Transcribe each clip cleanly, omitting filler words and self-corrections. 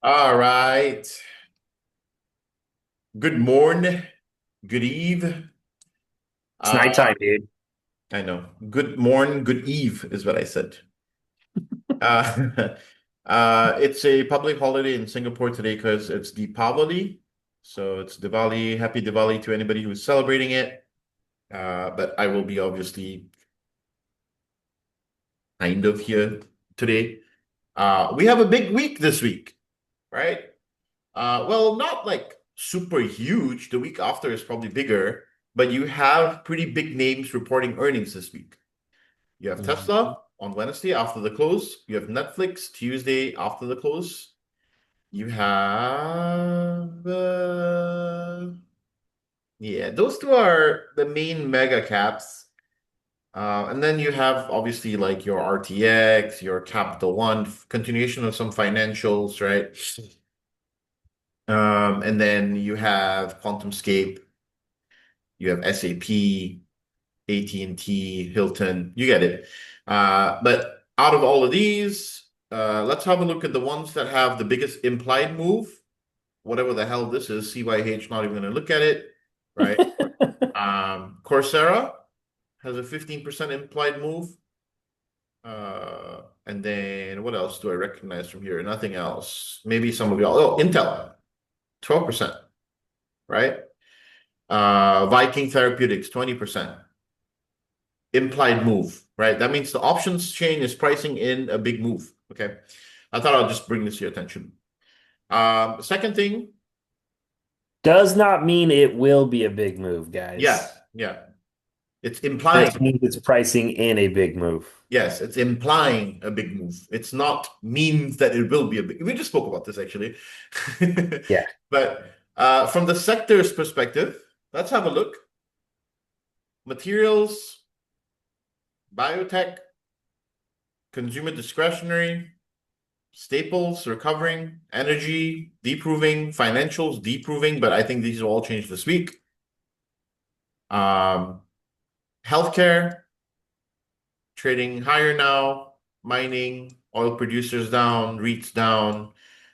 All right. Good morn. Good eve. It's Uh, nighttime, dude. I know. Good morn. Good eve is what I said. Uh, it's a public holiday in Singapore today because it's Deepavali. So it's Diwali. Happy Diwali to anybody who's celebrating it. But I will be obviously kind of here today. We have a big week this week, right? Well, not like super huge. The week after is probably bigger, but you have pretty big names reporting earnings this week. You have Mhm. Tesla on Wednesday after the close. You have Netflix Tuesday after the close. You have, yeah, those two are the main mega caps. And then you have obviously like your RTX, your Capital One, continuation of some financials, right? And then you have QuantumScape, you have SAP, AT&T, Hilton. You get it. But out of all of these, let's have a look at the ones that have the biggest implied move. Whatever the hell this is, CYH, not even going to look at it, right? Coursera has a 15% implied move. And then what else do I recognize from here? Nothing else. Maybe some of y'all. Oh, Intel, 12%, right? Viking Therapeutics, 20%. Implied move, right? That means the options chain is pricing in a big move. Okay. I thought I'll just bring this to your attention. Second thing, Does not mean it will be a big move, yeah, guys. yeah. It's Just implying, means it's pricing in a big move. yes, it's implying a big move. It's not means that it will be a big. We just spoke about this actually. Yeah. But from the sector's perspective, let's have a look. Materials, biotech, consumer discretionary, staples recovering, energy deproving, financials deproving, but I think these will all change this week. Um, Healthcare trading higher now, mining, oil producers down, REITs down,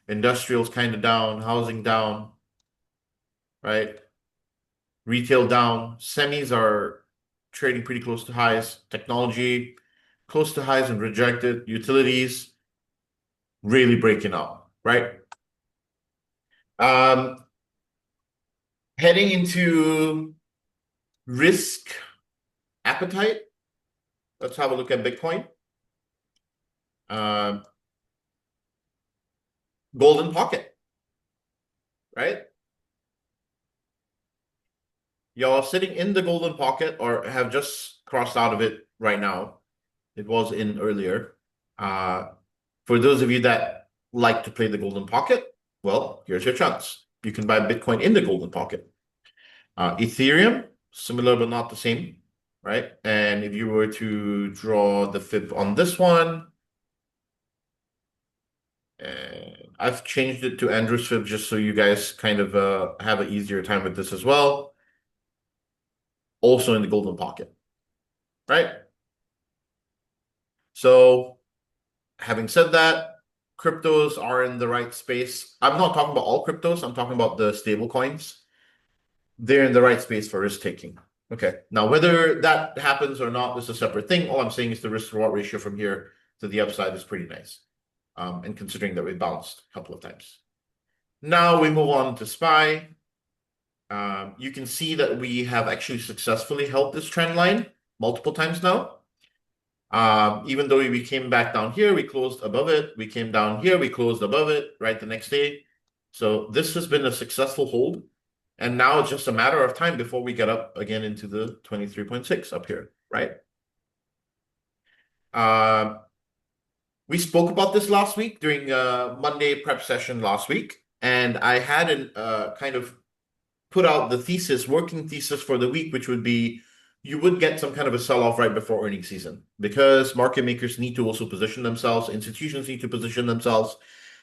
industrials kind of down, housing down, right? Retail down, semis are trading pretty close to highs, technology close to highs and rejected, utilities really breaking out, right? Um, Heading into risk appetite. Let's have a look at Bitcoin. Uh, Golden pocket, right? Y'all are sitting in the golden pocket or have just crossed out of it right now. It was in earlier. Uh, for those of you that like to play the golden pocket, well, here's your chance. You can buy Bitcoin in the golden pocket. Ethereum, similar but not the same, right? And if you were to draw the fib on this one, and I've changed it to Andrew's fib just so you guys kind of have an easier time with this as well. Also in the golden pocket, right? So having said that, cryptos are in the right space. I'm not talking about all cryptos. I'm talking about the stable coins. They're in the right space for risk taking. Okay. Now, whether that happens or not is a separate thing. All I'm saying is the risk reward ratio from here to the upside is pretty nice. And considering that we bounced a couple of times. Now we move on to SPY. You can see that we have actually successfully held this trend line multiple times now. Even though we came back down here, we closed above it. We came down here, we closed above it, right, the next day. So this has been a successful hold. And now it's just a matter of time before we get up again into the 23.6 up here, right? Um, we spoke about this last week during Monday prep session last week, and I had an kind of put out the thesis, working thesis for the week, which would be you would get some kind of a sell-off right before earnings season because market makers need to also position themselves, institutions need to position themselves.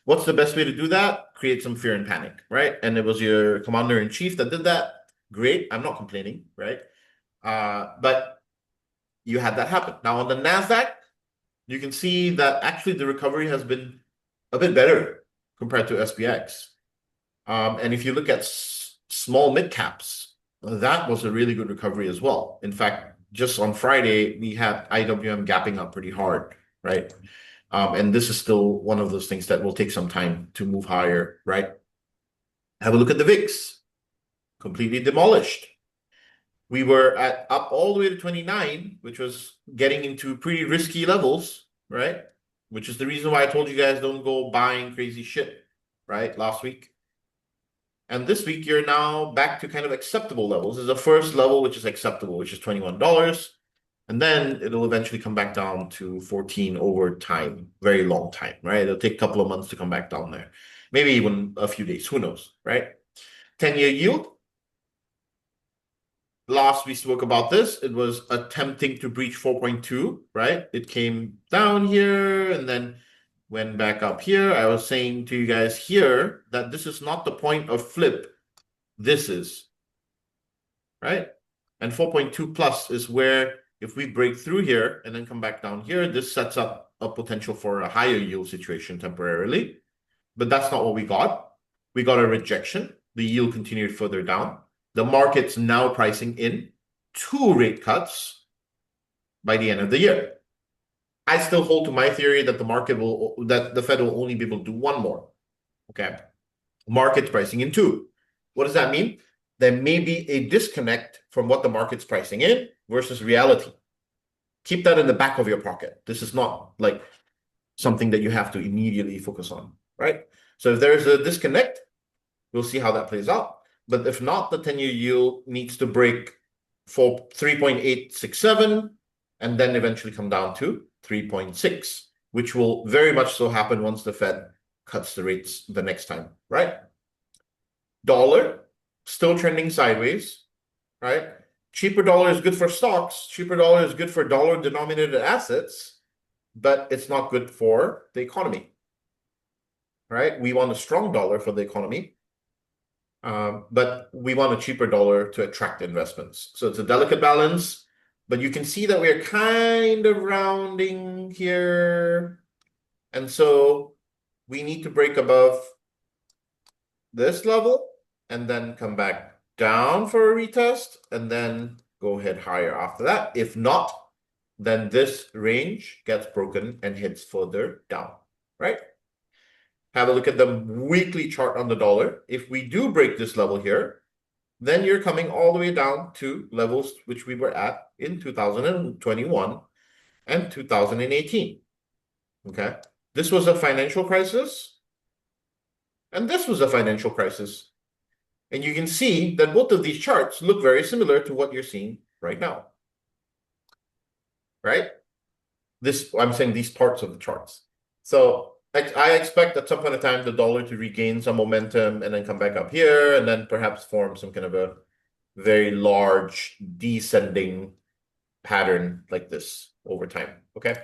What's the best way to do that? Create some fear and panic, right? And it was your commander in chief that did that. Great. I'm not complaining, right? But you had that happen. Now on the NASDAQ, you can see that actually the recovery has been a bit better. compared to SPX. And if you look at small mid caps, that was a really good recovery as well. In fact, just on Friday, we had IWM gapping up pretty hard, right? And this is still one of those things that will take some time to move higher, right? Have a look at the VIX, completely demolished. We were up all the way to 29, which was getting into pretty risky levels, right? Which is the reason why I told you guys don't go buying crazy shit, right? Last week. And this week, you're now back to kind of acceptable levels. There's a first level, which is acceptable, which is $21. And then it'll eventually come back down to 14 over time, very long time, right? It'll take a couple of months to come back down there. Maybe even a few days, who knows, right? 10-year yield. Last we spoke about this, it was attempting to breach 4.2, right? It came down here and then went back up here. I was saying to you guys here that this is not the point of flip. This is, right? And 4.2 plus is where if we break through here and then come back down here, this sets up a potential for a higher yield situation temporarily. But that's not what we got. We got a rejection. The yield continued further down. The market's now pricing in 2 rate cuts by the end of the year. I still hold to my theory that the Fed will only be able to do one more. Okay. Market's pricing in 2. What does that mean? There may be a disconnect from what the market's pricing in versus reality. Keep that in the back of your pocket. This is not like something that you have to immediately focus on, right? So if there's a disconnect, we'll see how that plays out. But if not, the 10-year yield needs to break for 3.867 and then eventually come down to 3.6, which will very much so happen once the Fed cuts the rates the next time, right? Dollar, still trending sideways, right? Cheaper dollar is good for stocks. Cheaper dollar is good for dollar-denominated assets, but it's not good for the economy, right? We want a strong dollar for the economy, but we want a cheaper dollar to attract investments. So it's a delicate balance, but you can see that we're kind of rounding here. And so we need to break above this level and then come back down for a retest and then go ahead higher after that. If not, then this range gets broken and hits further down, right? Have a look at the weekly chart on the dollar. If we do break this level here, then you're coming all the way down to levels which we were at in 2021 and 2018. Okay. This was a financial crisis, and this was a financial crisis. And you can see that both of these charts look very similar to what you're seeing right now. Right? I'm saying these parts of the charts. So I expect at some point in time the dollar to regain some momentum and then come back up here and then perhaps form some kind of a very large descending pattern like this over time. Okay.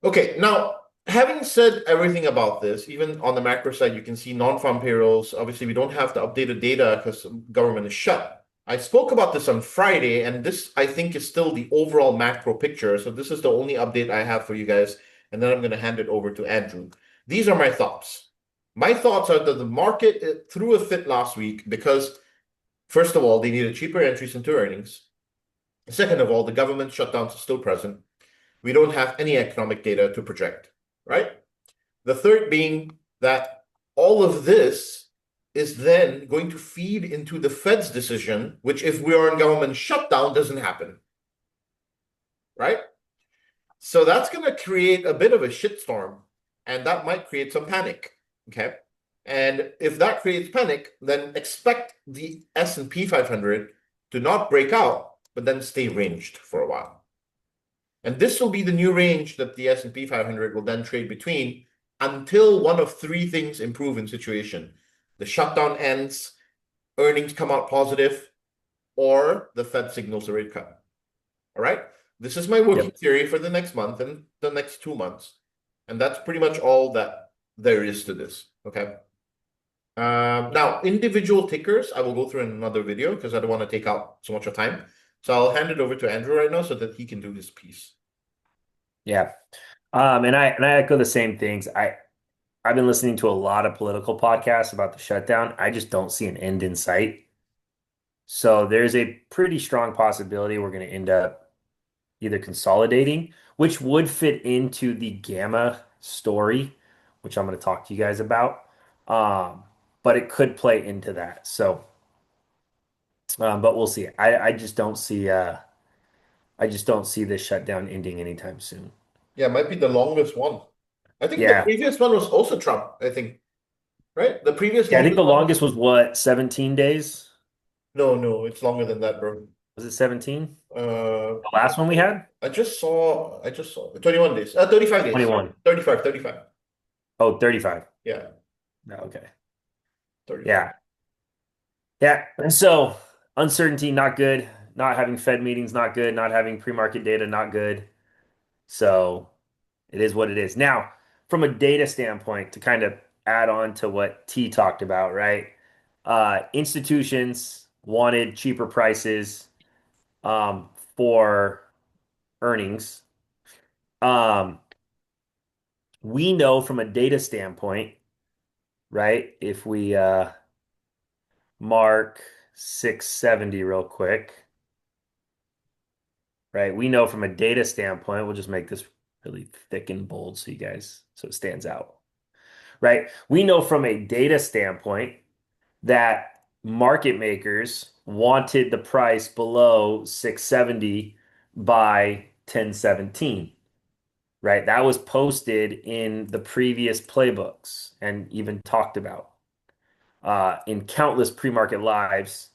Okay. Now, having said everything about this, even on the macro side, you can see non-farm payrolls. Obviously, we don't have the updated data because government is shut. I spoke about this on Friday, and this, I think, is still the overall macro picture. So this is the only update I have for you guys, and then I'm going to hand it over to Andrew. These are my thoughts. My thoughts are that the market threw a fit last week because, first of all, they needed cheaper entries into earnings. Second of all, the government shutdowns are still present. We don't have any economic data to project, right? The third being that all of this is then going to feed into the Fed's decision, which if we are in government shutdown, doesn't happen, right? So that's going to create a bit of a shitstorm, and that might create some panic, okay? And if that creates panic, then expect the S&P 500 to not break out, but then stay ranged for a while. And this will be the new range that the S&P 500 will then trade between until one of 3 things improve in situation. The shutdown ends, earnings come out positive, or the Fed signals a rate cut. All right? This is my working theory for the next month and the next 2 months. And that's pretty much all that there is to this, okay? Now, individual tickers, I will go through in another video because I don't want to take out so much of time. So I'll hand it over to Andrew right now so that he can do his piece. Yeah. And I echo the same things. I've been listening to a lot of political podcasts about the shutdown. I just don't see an end in sight. So there's a pretty strong possibility we're going to end up either consolidating, which would fit into the Gamma story, which I'm going to talk to you guys about. Um, but it could play into that. So, but we'll see. I just don't see this shutdown ending anytime soon. Yeah, it might be the longest one. I think the Yeah. previous one was also Trump, I think, right? The previous Yeah, I think longest the one was longest was what, 17 days? no, no, it's longer than that, bro. Was it 17? Uh, The last one we had? I just saw 21 days. 35 days, sorry. 21. 35, 35. Oh, 35. Yeah, No, okay. 35. Yeah. Yeah. And so uncertainty, not good. Not having Fed meetings, not good. Not having pre-market data, not good. So it is what it is. Now, from a data standpoint, to kind of add on to what T talked about, right? Institutions wanted cheaper prices um, for earnings. Um, we know from a data standpoint, right? If we mark 670 real quick, right? We know from a data standpoint, we'll just make this really thick and bold so you guys, so it stands out, right? We know from a data standpoint that market makers wanted the price below 670 by 1017, right? That was posted in the previous playbooks and even talked about in countless pre-market lives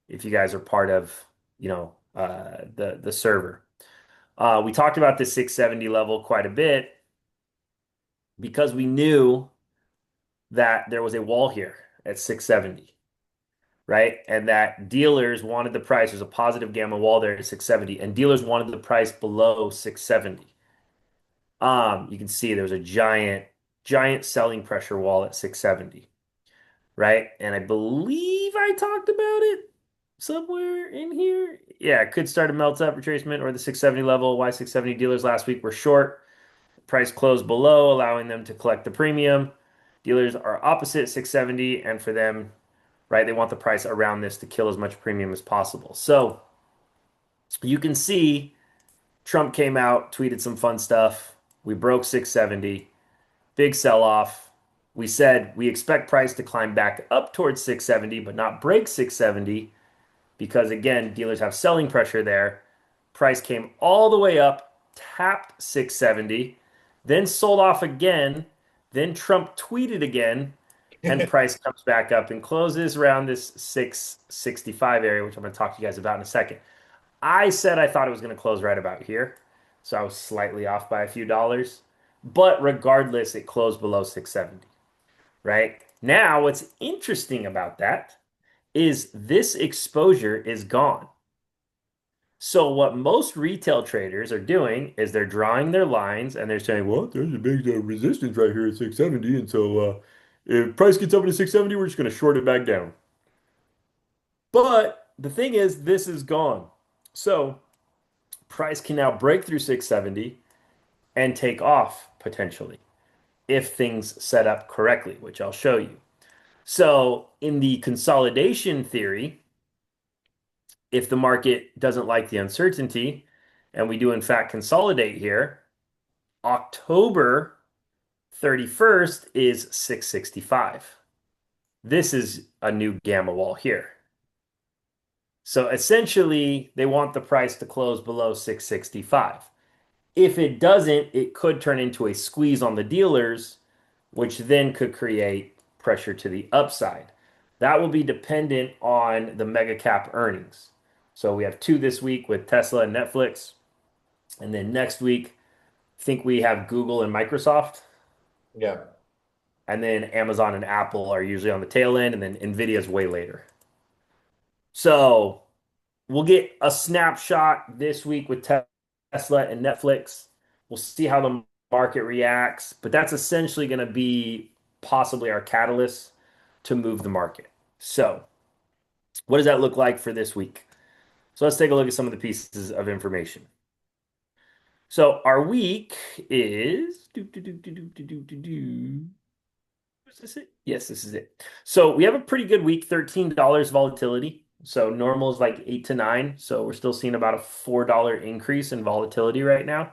if you guys are part of, the server. We talked about the 670 level quite a bit because we knew that there was a wall here at 670, right? And that dealers wanted the price. There's a positive gamma wall there at 670, and dealers wanted the price below 670. You can see there was a giant selling pressure wall at 670, right? And I believe I talked about it somewhere in here. Yeah, it could start a melt up retracement or the 670 level. Why 670 dealers last week were short. Price closed below, allowing them to collect the premium. Dealers are opposite 670, and for them, right, they want the price around this to kill as much premium as possible. So you can see Trump came out, tweeted some fun stuff. We broke 670, big sell off. We said we expect price to climb back up towards 670, but not break 670 because, again, dealers have selling pressure there. Price came all the way up, tapped 670, then sold off again. Then Trump tweeted again, and price comes back up and closes around this 665 area, which I'm going to talk to you guys about in a second. I said I thought it was going to close right about here, so I was slightly off by a few dollars. But regardless, it closed below 670, right? Now, what's interesting about that is this exposure is gone. So what most retail traders are doing is they're drawing their lines and they're saying, well, there's a big resistance right here at 670. And so if price gets up to 670, we're just going to short it back down. But the thing is, this is gone. So price can now break through 670 and take off potentially if things set up correctly, which I'll show you. So in the consolidation theory, if the market doesn't like the uncertainty and we do in fact consolidate here, October 31st is 665. This is a new gamma wall here. So essentially, they want the price to close below 665. If it doesn't, it could turn into a squeeze on the dealers, which then could create pressure to the upside. That will be dependent on the mega cap earnings. So we have two this week with Tesla and Netflix. And then next week, I think we have Google and Microsoft. Yeah. And then Amazon and Apple are usually on the tail end, and then Nvidia's way later. So we'll get a snapshot this week with Tesla and Netflix. We'll see how the market reacts, but that's essentially going to be possibly our catalyst to move the market. So, what does that look like for this week? So, let's take a look at some of the pieces of information. So, our week is Is this it? Yes, this is it. So we have a pretty good week, $13 volatility. So normal is like 8 to 9. So we're still seeing about a $4 increase in volatility right now.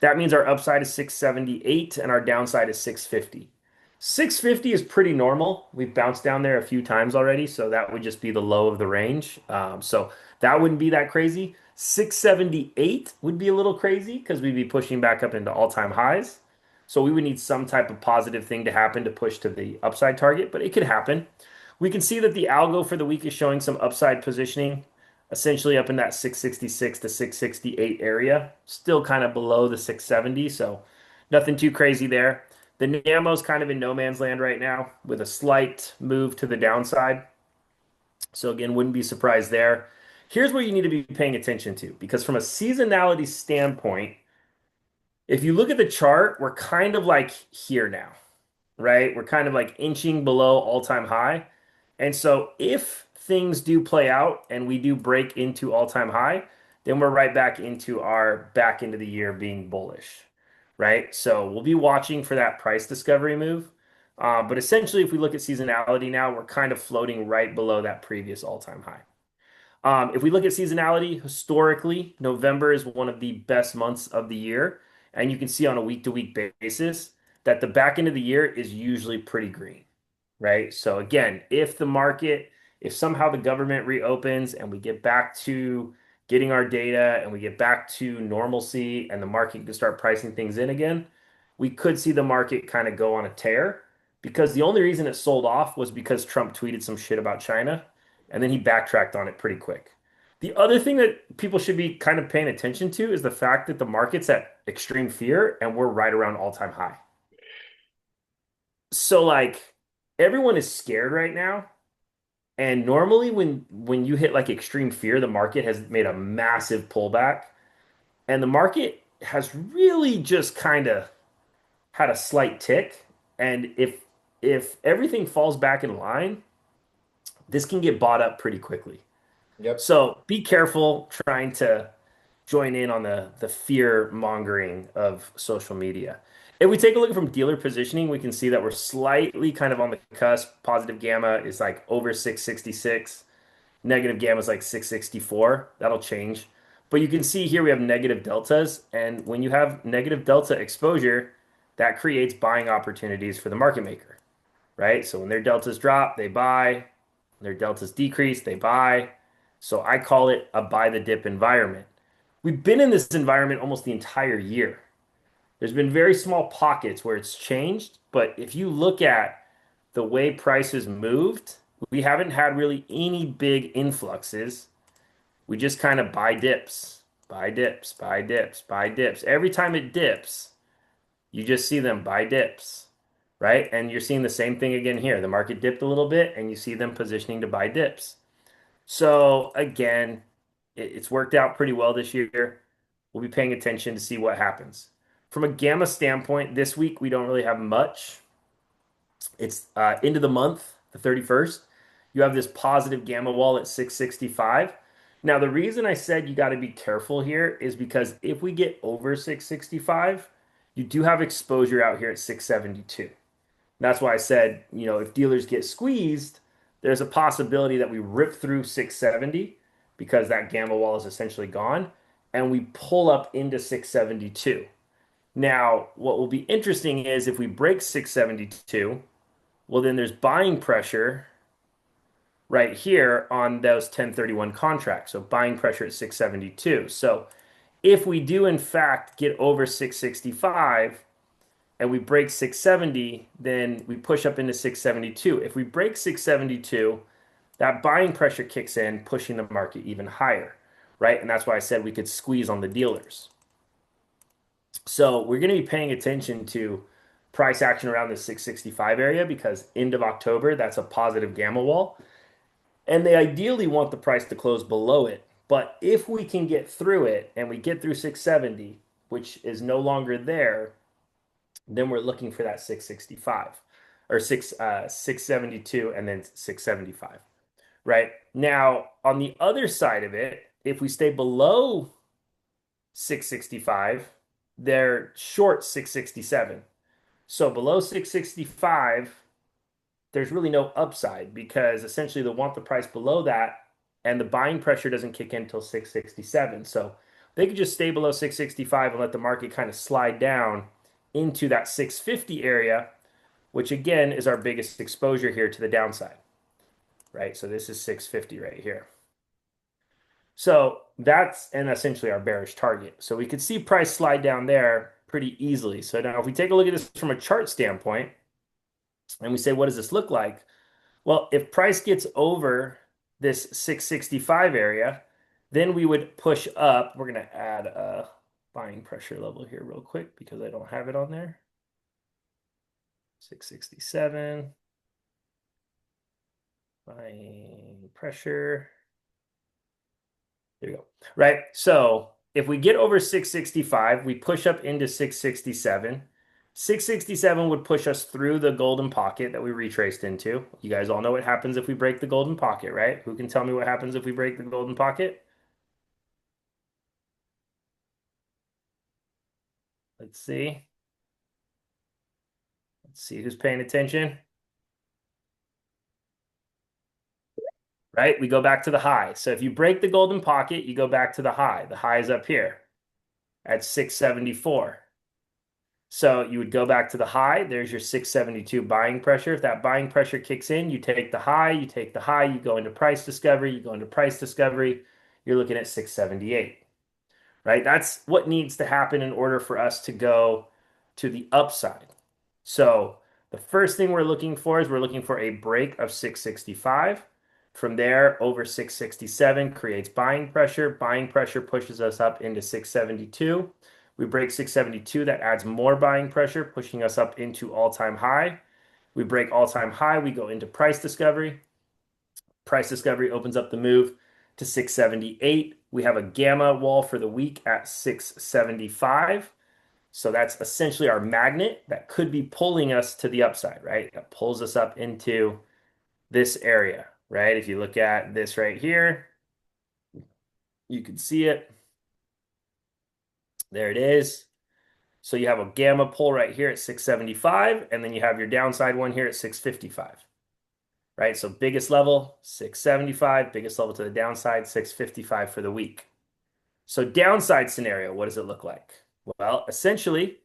That means our upside is 678 and our downside is 650. 650 is pretty normal. We've bounced down there a few times already, so that would just be the low of the range. So that wouldn't be that crazy. 678 would be a little crazy because we'd be pushing back up into all-time highs. So we would need some type of positive thing to happen to push to the upside target, but it could happen. We can see that the algo for the week is showing some upside positioning, essentially up in that 666 to 668 area, still kind of below the 670, so nothing too crazy there. The Namo's kind of in no man's land right now with a slight move to the downside. So again, wouldn't be surprised there. Here's where you need to be paying attention to, because from a seasonality standpoint, if you look at the chart, we're kind of like here now, right? We're kind of like inching below all-time high. And so if things do play out and we do break into all-time high, then we're right back into our back end of the year being bullish, right? So we'll be watching for that price discovery move. But essentially, if we look at seasonality now, we're kind of floating right below that previous all-time high. If we look at seasonality, historically, November is one of the best months of the year. And you can see on a week to week basis that the back end of the year is usually pretty green, right? So, again, if somehow the government reopens and we get back to getting our data and we get back to normalcy and the market can start pricing things in again, we could see the market kind of go on a tear because the only reason it sold off was because Trump tweeted some shit about China and then he backtracked on it pretty quick. The other thing that people should be kind of paying attention to is the fact that the market's at extreme fear and we're right around all-time high. So like everyone is scared right now. And normally when you hit like extreme fear, the market has made a massive pullback and the market has really just kind of had a slight tick. And if everything falls back in line, this can get bought up pretty quickly. Yep. So be careful trying to join in on the fear mongering of social media. If we take a look from dealer positioning, we can see that we're slightly kind of on the cusp. Positive gamma is like over 666. Negative gamma is like 664. That'll change. But you can see here we have negative deltas. And when you have negative delta exposure, that creates buying opportunities for the market maker, right? So when their deltas drop, they buy. When their deltas decrease, they buy. So I call it a buy the dip environment. We've been in this environment almost the entire year. There's been very small pockets where it's changed, but if you look at the way prices moved, we haven't had really any big influxes. We just kind of buy dips, buy dips, buy dips, buy dips. Every time it dips, you just see them buy dips, right? And you're seeing the same thing again here. The market dipped a little bit and you see them positioning to buy dips. So again, it's worked out pretty well this year. We'll be paying attention to see what happens. From a gamma standpoint, this week we don't really have much. It's end of the month, the 31st. You have this positive gamma wall at 665. Now, the reason I said you got to be careful here is because if we get over 665, you do have exposure out here at 672. That's why I said, if dealers get squeezed, there's a possibility that we rip through 670 because that gamma wall is essentially gone and we pull up into 672. Now, what will be interesting is if we break 672, well, then there's buying pressure right here on those 1031 contracts. So buying pressure at 672. So if we do in fact get over 665, and we break 670, then we push up into 672. If we break 672, that buying pressure kicks in, pushing the market even higher, right? And that's why I said we could squeeze on the dealers. So we're going to be paying attention to price action around the 665 area because end of October, that's a positive gamma wall. And they ideally want the price to close below it. But if we can get through it and we get through 670, which is no longer there, then we're looking for that 665 or 672 and then 675. Right? Now, on the other side of it, if we stay below 665, they're short 667. So below 665, there's really no upside because essentially they'll want the price below that and the buying pressure doesn't kick in until 667. So they could just stay below 665 and let the market kind of slide down into that 650 area, which again is our biggest exposure here to the downside, right? So this is 650 right here. So that's and essentially our bearish target. So we could see price slide down there pretty easily. So now if we take a look at this from a chart standpoint and we say, what does this look like? Well, if price gets over this 665 area, then we would push up. We're going to add a buying pressure level here real quick because I don't have it on there. 667, buying pressure. There you go. Right. So if we get over 665, we push up into 667. 667 would push us through the golden pocket that we retraced into. You guys all know what happens if we break the golden pocket, right? Who can tell me what happens if we break the golden pocket? Let's see. Let's see who's paying attention. Right? We go back to the high. So if you break the golden pocket, you go back to the high. The high is up here at 674. So you would go back to the high. There's your 672 buying pressure. If that buying pressure kicks in, you take the high, you take the high, you go into price discovery, you go into price discovery, you're looking at 678, right? That's what needs to happen in order for us to go to the upside. So the first thing we're looking for is we're looking for a break of 665. From there, over 667 creates buying pressure. Buying pressure pushes us up into 672. We break 672, that adds more buying pressure, pushing us up into all-time high. We break all-time high, we go into price discovery. Price discovery opens up the move to 678. We have a gamma wall for the week at 675. So that's essentially our magnet that could be pulling us to the upside, right? That pulls us up into this area, right? If you look at this right here, you can see it. There it is. So you have a gamma pull right here at 675, and then you have your downside one here at 655, right? So biggest level, 675, biggest level to the downside, 655 for the week. So downside scenario, what does it look like? Well, essentially,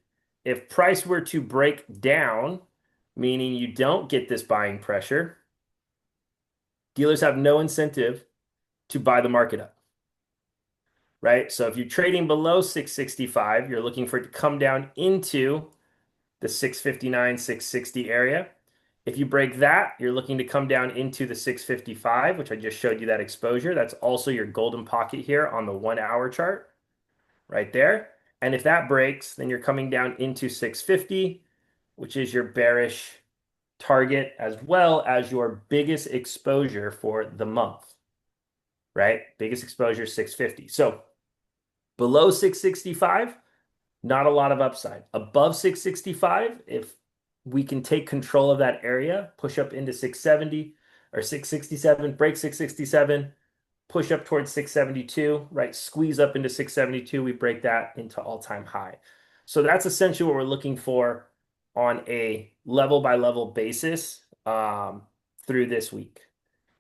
if price were to break down, meaning you don't get this buying pressure, dealers have no incentive to buy the market up, right? So if you're trading below 665, you're looking for it to come down into the 659, 660 area. If you break that, you're looking to come down into the 655, which I just showed you that exposure. That's also your golden pocket here on the 1 hour chart right there. And if that breaks, then you're coming down into 650, which is your bearish target as well as your biggest exposure for the month, right? Biggest exposure 650. So below 665, not a lot of upside. Above 665, if we can take control of that area, push up into 670 or 667, break 667, push up towards 672, right? Squeeze up into 672, we break that into all-time high. So that's essentially what we're looking for on a level by level basis through this week.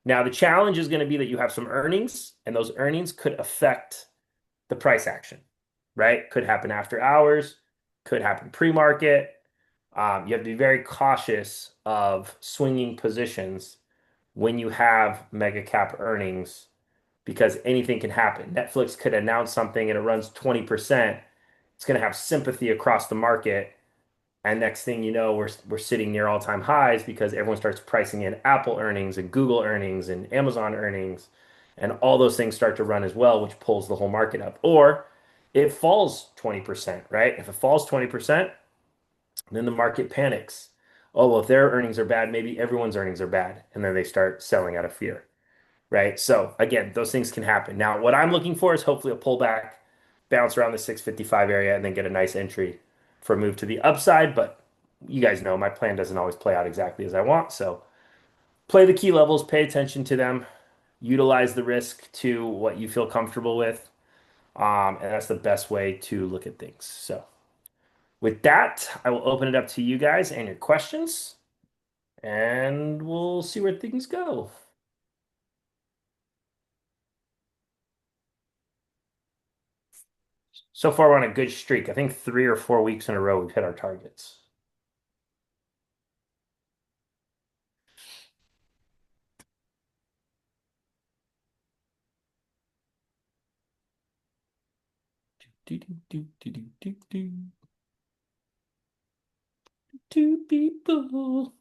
Now, the challenge is going to be that you have some earnings, and those earnings could affect the price action, right? Could happen after hours, could happen pre-market. You have to be very cautious of swinging positions when you have mega cap earnings because anything can happen. Netflix could announce something and it runs 20%. It's going to have sympathy across the market. And next thing you know, we're sitting near all-time highs because everyone starts pricing in Apple earnings and Google earnings and Amazon earnings. And all those things start to run as well, which pulls the whole market up. Or it falls 20%, right? If it falls 20%, then the market panics. Oh, well, if their earnings are bad, maybe everyone's earnings are bad. And then they start selling out of fear, right? So again, those things can happen. Now, what I'm looking for is hopefully a pullback, bounce around the 655 area, and then get a nice entry for a move to the upside. But you guys know my plan doesn't always play out exactly as I want. So play the key levels, pay attention to them, utilize the risk to what you feel comfortable with. And that's the best way to look at things. So with that, I will open it up to you guys and your questions. and we'll see where things go. So far, we're on a good streak. I think 3 or 4 weeks in a row we've hit our targets. Do, do, do, do, do, do, do. Two people.